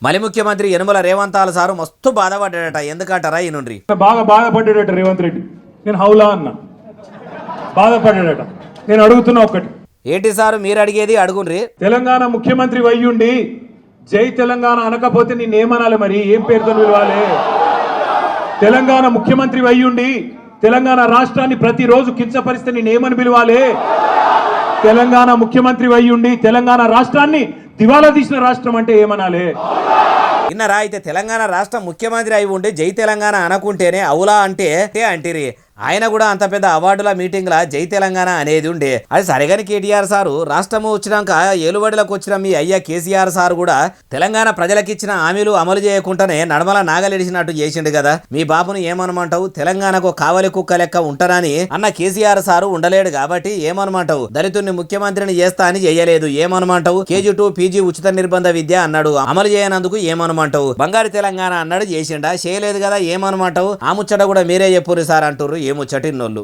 మలి ముఖ్యమంత్రి యనమల రేవంతాల సారు మస్తు బాధపడ్డాడట. ఎందుకంటారా ఈ నుండి బాగా బాధపడ్డాడట రేవంత్ రెడ్డి. నేను హౌలా అన్న బాధపడ్డాడట. నేను అడుగుతున్నా ఒక్కటి, ఏంటి సారు మీరు అడిగేది అడుగుండ్రి. తెలంగాణ ముఖ్యమంత్రి వయ్యుండి జై తెలంగాణ అనకపోతే నేనేమనాలి? మరి ఏం పేరుతో పిలవాలి? తెలంగాణ ముఖ్యమంత్రి వయ్యుండి తెలంగాణ రాష్ట్రాన్ని ప్రతిరోజు కించపరిస్తే నేనేమని పిలవాలి? తెలంగాణ ముఖ్యమంత్రి వయ్యుండి తెలంగాణ రాష్ట్రాన్ని దివాలా తీసిన రాష్ట్రం అంటే ఏమనాలి? ఇన్నరా అయితే తెలంగాణ రాష్ట్ర ముఖ్యమంత్రి అయి ఉండి జై తెలంగాణ అనకుంటేనే అవులా అంటే అంటిరి. ఆయన కూడా అంత పెద్ద అవార్డుల మీటింగ్లా జై తెలంగాణ అనేది ఉండే. అది సరిగాని కేటీఆర్ సారు రాష్ట్రము వచ్చినాక ఏలుబడిలకు వచ్చిన మీ అయ్య కేసీఆర్ సార్ కూడా తెలంగాణ ప్రజలకు ఇచ్చిన హామీలు అమలు చేయకుండానే నడమల నాగలిడిచినట్టు చేసిండు కదా. మీ బాబును ఏమనమంటావు? తెలంగాణకు కావలి కుక్క లెక్క ఉంటారని అన్న కేసీఆర్ సారు ఉండలేడు కాబట్టి ఏమనమంటావు? దళితుడిని ముఖ్యమంత్రిని చేస్తా అని చేయలేదు ఏమనమంటావు? KG2 PG ఉచిత నిర్బంధ విద్య అన్నాడు, అమలు చేయనందుకు ఏమనమంటావు? బంగారు తెలంగాణ అన్నాడు, చేసిండా? చేయలేదు కదా ఏమనమంటావు? ఆ ముచ్చట కూడా మీరే చెప్పుర్రి సార్ అంటుర్రు. ఏముచ్చటిన్నోళ్ళు.